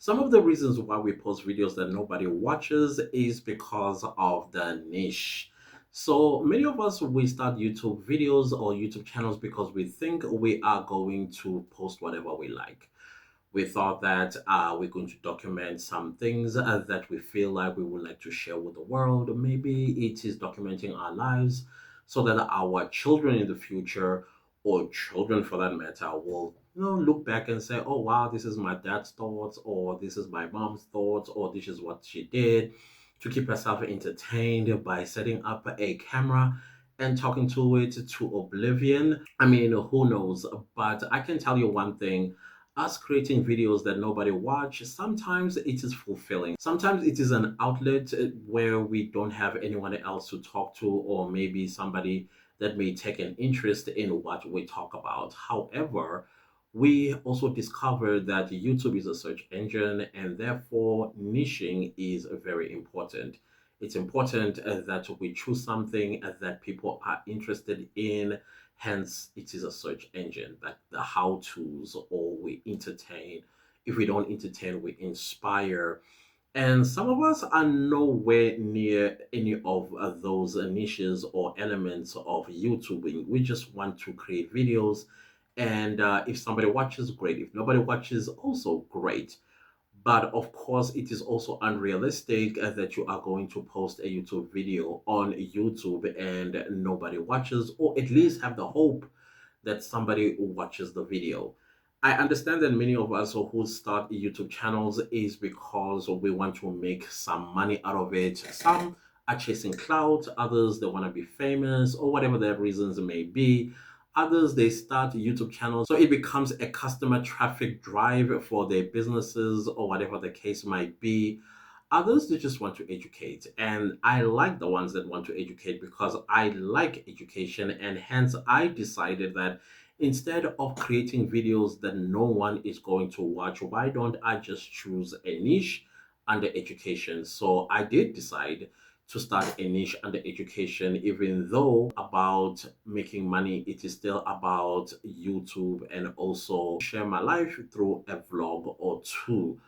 Some of the reasons why we post videos that nobody watches is because of the niche. So many of us, we start YouTube videos or YouTube channels because we think we are going to post whatever we like. We thought that we're going to document some things that we feel like we would like to share with the world. Maybe it is documenting our lives so that our children in the future, or children for that matter, will look back and say, oh wow, this is my dad's thoughts, or this is my mom's thoughts, or this is what she did to keep herself entertained by setting up a camera and talking to it to oblivion. I mean, who knows? But I can tell you one thing: us creating videos that nobody watch, sometimes it is fulfilling. Sometimes it is an outlet where we don't have anyone else to talk to, or maybe somebody that may take an interest in what we talk about. However, we also discovered that YouTube is a search engine, and therefore niching is very important. It's important that we choose something that people are interested in. Hence, it is a search engine, that the how to's, or we entertain. If we don't entertain, we inspire. And some of us are nowhere near any of those niches or elements of YouTubing. We just want to create videos. And if somebody watches, great. If nobody watches, also great. But of course, it is also unrealistic that you are going to post a YouTube video on YouTube and nobody watches, or at least have the hope that somebody watches the video. I understand that many of us who start YouTube channels is because we want to make some money out of it. Some are chasing clout, others they want to be famous, or whatever their reasons may be. Others, they start YouTube channels so it becomes a customer traffic drive for their businesses, or whatever the case might be. Others, they just want to educate. And I like the ones that want to educate because I like education. And hence, I decided that instead of creating videos that no one is going to watch, why don't I just choose a niche under education? So I did decide to start a niche under education, even though about making money, it is still about YouTube, and also share my life through a vlog or two.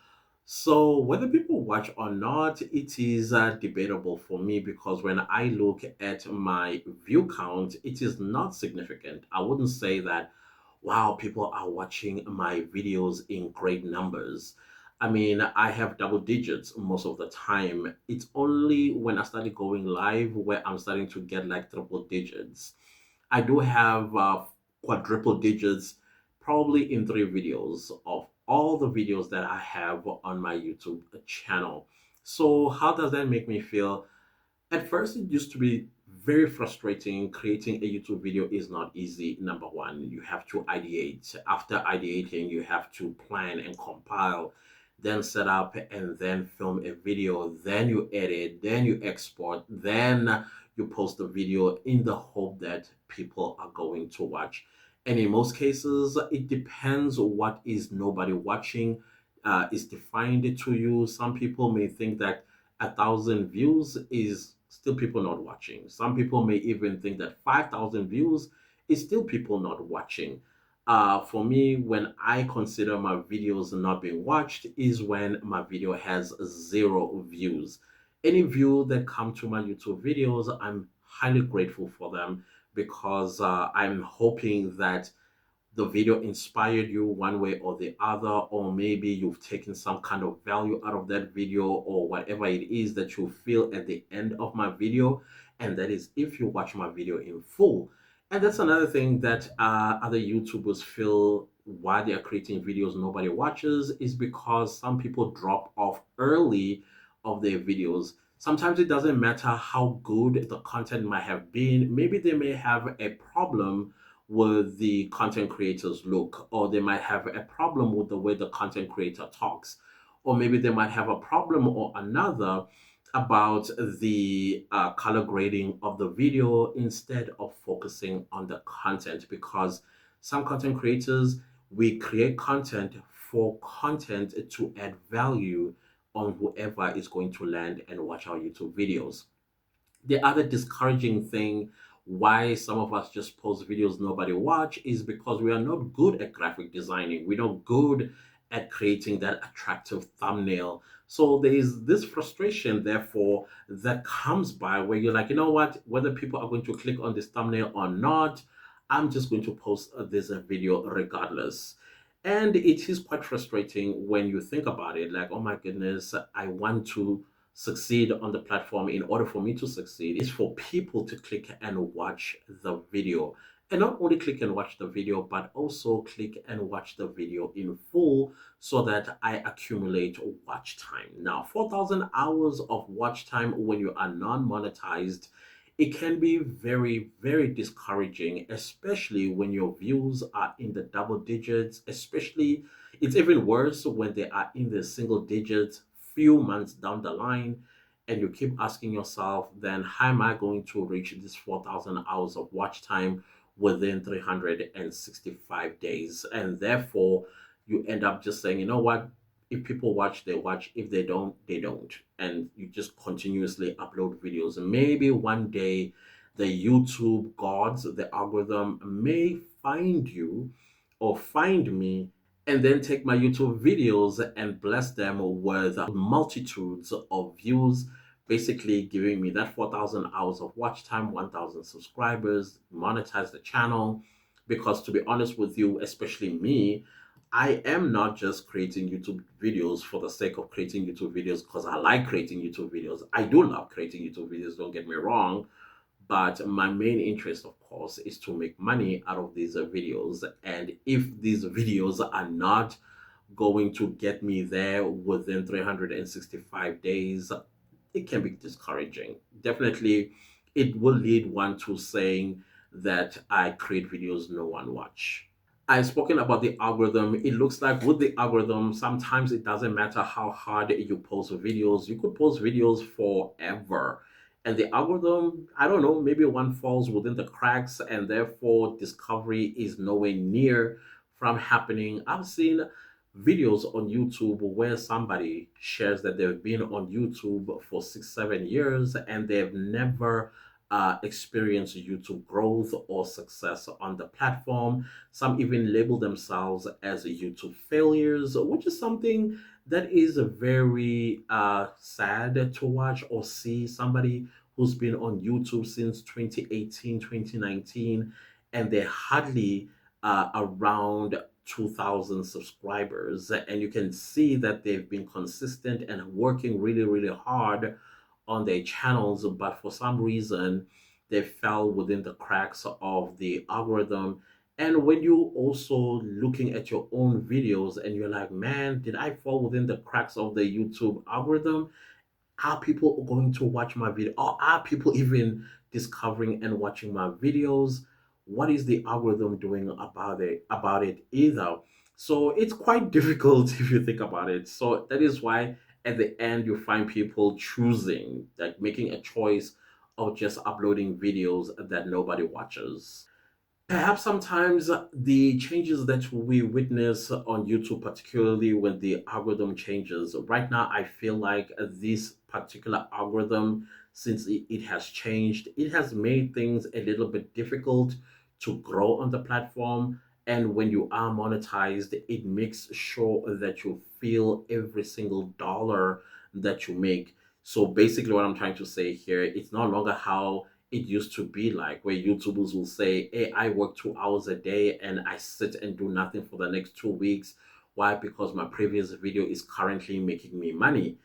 So whether people watch or not, it is debatable for me, because when I look at my view count, it is not significant. I wouldn't say that, wow, people are watching my videos in great numbers. I mean, I have double digits most of the time. It's only when I started going live where I'm starting to get like triple digits. I do have quadruple digits probably in 3 videos of all the videos that I have on my YouTube channel. So, how does that make me feel? At first, it used to be very frustrating. Creating a YouTube video is not easy. Number one, you have to ideate. After ideating, you have to plan and compile, then set up and then film a video. Then you edit, then you export, then you post the video in the hope that people are going to watch. And in most cases, it depends what is nobody watching is defined to you. Some people may think that 1,000 views is still people not watching. Some people may even think that 5,000 views is still people not watching. For me, when I consider my videos not being watched, is when my video has 0 views. Any view that come to my YouTube videos, I'm highly grateful for them, because I'm hoping that the video inspired you one way or the other, or maybe you've taken some kind of value out of that video, or whatever it is that you feel at the end of my video. And that is if you watch my video in full. And that's another thing that other YouTubers feel why they are creating videos nobody watches, is because some people drop off early of their videos. Sometimes it doesn't matter how good the content might have been. Maybe they may have a problem with the content creator's look, or they might have a problem with the way the content creator talks, or maybe they might have a problem or another about the color grading of the video, instead of focusing on the content. Because some content creators, we create content for content to add value on whoever is going to land and watch our YouTube videos. The other discouraging thing why some of us just post videos nobody watch is because we are not good at graphic designing. We're not good at creating that attractive thumbnail. So there is this frustration, therefore, that comes by where you're like, you know what, whether people are going to click on this thumbnail or not, I'm just going to post this video regardless. And it is quite frustrating when you think about it, like, oh my goodness, I want to succeed on the platform. In order for me to succeed, is for people to click and watch the video. And not only click and watch the video, but also click and watch the video in full so that I accumulate watch time. Now, 4,000 hours of watch time when you are non monetized, it can be very, very discouraging, especially when your views are in the double digits, especially it's even worse when they are in the single digits few months down the line. And you keep asking yourself, then how am I going to reach this 4,000 hours of watch time within 365 days? And therefore, you end up just saying, you know what? If people watch, they watch. If they don't, they don't. And you just continuously upload videos. And maybe one day the YouTube gods, the algorithm may find you or find me and then take my YouTube videos and bless them with multitudes of views, basically giving me that 4,000 hours of watch time, 1,000 subscribers, monetize the channel. Because to be honest with you, especially me, I am not just creating YouTube videos for the sake of creating YouTube videos because I like creating YouTube videos. I do love creating YouTube videos, don't get me wrong. But my main interest, of course, is to make money out of these videos. And if these videos are not going to get me there within 365 days, it can be discouraging. Definitely, it will lead one to saying that I create videos no one watch. I've spoken about the algorithm. It looks like with the algorithm, sometimes it doesn't matter how hard you post videos. You could post videos forever. And the algorithm, I don't know, maybe one falls within the cracks and therefore discovery is nowhere near from happening. I've seen videos on YouTube where somebody shares that they've been on YouTube for 6, 7 years and they've never experienced YouTube growth or success on the platform. Some even label themselves as YouTube failures, which is something that is very sad to watch or see. Somebody who's been on YouTube since 2018, 2019, and they're hardly around 2,000 subscribers. And you can see that they've been consistent and working really, really hard on their channels, but for some reason, they fell within the cracks of the algorithm. And when you also looking at your own videos and you're like, man, did I fall within the cracks of the YouTube algorithm? Are people going to watch my video, or are people even discovering and watching my videos? What is the algorithm doing about it either? So it's quite difficult if you think about it. So that is why at the end you find people choosing, like making a choice of just uploading videos that nobody watches. Perhaps sometimes the changes that we witness on YouTube, particularly when the algorithm changes, right now I feel like this particular algorithm, since it has changed, it has made things a little bit difficult to grow on the platform. And when you are monetized, it makes sure that you feel every single dollar that you make. So basically, what I'm trying to say here, it's no longer how it used to be like, where YouTubers will say, hey, I work 2 hours a day and I sit and do nothing for the next 2 weeks. Why? Because my previous video is currently making me money.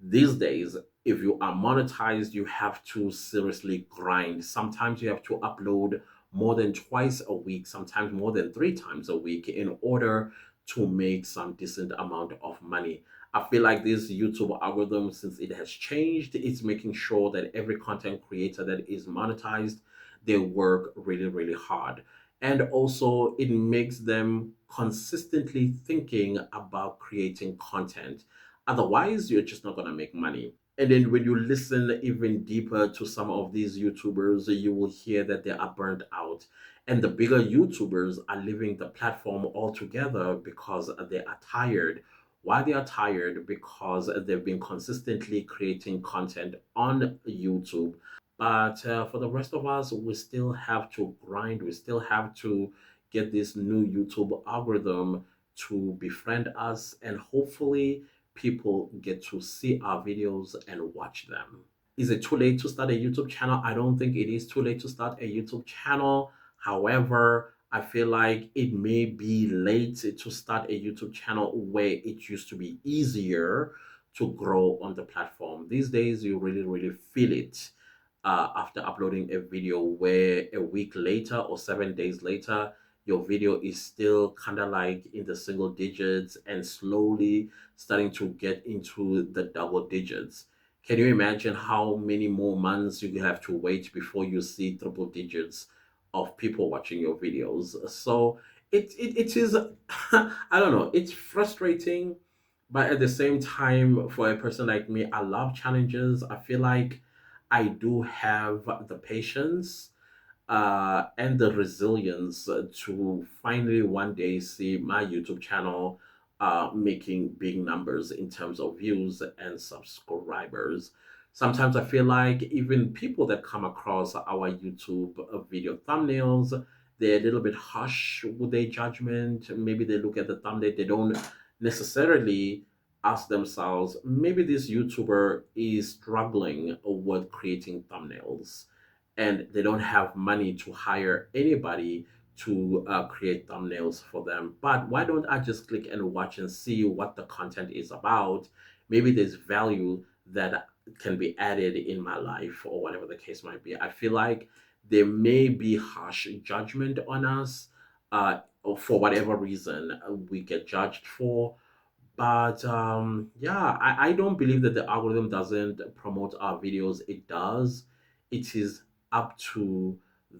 These days, if you are monetized, you have to seriously grind. Sometimes you have to upload more than twice a week, sometimes more than 3 times a week in order to make some decent amount of money. I feel like this YouTube algorithm, since it has changed, it's making sure that every content creator that is monetized, they work really, really hard. And also, it makes them consistently thinking about creating content. Otherwise, you're just not going to make money. And then when you listen even deeper to some of these YouTubers, you will hear that they are burnt out. And the bigger YouTubers are leaving the platform altogether because they are tired. Why they are tired? Because they've been consistently creating content on YouTube. But for the rest of us, we still have to grind. We still have to get this new YouTube algorithm to befriend us, and hopefully people get to see our videos and watch them. Is it too late to start a YouTube channel? I don't think it is too late to start a YouTube channel. However, I feel like it may be late to start a YouTube channel where it used to be easier to grow on the platform. These days, you really, really feel it after uploading a video, where a week later or 7 days later, your video is still kind of like in the single digits and slowly starting to get into the double digits. Can you imagine how many more months you have to wait before you see triple digits of people watching your videos? So it is, I don't know, it's frustrating, but at the same time, for a person like me, I love challenges. I feel like I do have the patience and the resilience to finally one day see my YouTube channel making big numbers in terms of views and subscribers. Sometimes I feel like even people that come across our YouTube video thumbnails, they're a little bit harsh with their judgment. Maybe they look at the thumbnail, they don't necessarily ask themselves, maybe this YouTuber is struggling with creating thumbnails and they don't have money to hire anybody to create thumbnails for them. But why don't I just click and watch and see what the content is about? Maybe there's value that can be added in my life or whatever the case might be. I feel like there may be harsh judgment on us or for whatever reason we get judged for. But yeah, I don't believe that the algorithm doesn't promote our videos. It does. It is up to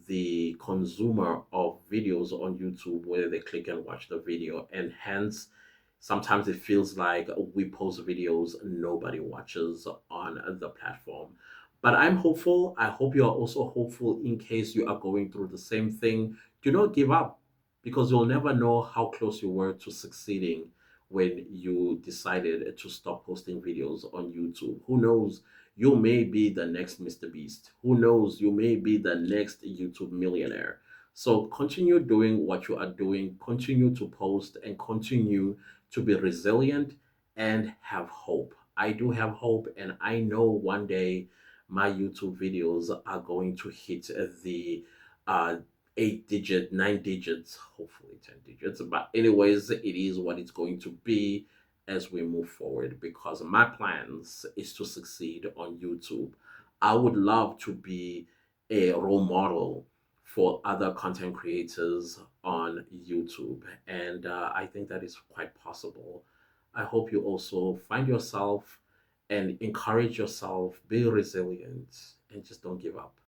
the consumer of videos on YouTube whether they click and watch the video. And hence, sometimes it feels like we post videos nobody watches on the platform. But I'm hopeful. I hope you are also hopeful in case you are going through the same thing. Do not give up, because you'll never know how close you were to succeeding when you decided to stop posting videos on YouTube. Who knows? You may be the next Mr. Beast. Who knows? You may be the next YouTube millionaire. So continue doing what you are doing, continue to post, and continue to be resilient and have hope. I do have hope, and I know one day my YouTube videos are going to hit the uh, 8 digit, 9 digits, hopefully 10 digits. But, anyways, it is what it's going to be as we move forward, because my plans is to succeed on YouTube. I would love to be a role model for other content creators on YouTube, and I think that is quite possible. I hope you also find yourself and encourage yourself, be resilient, and just don't give up.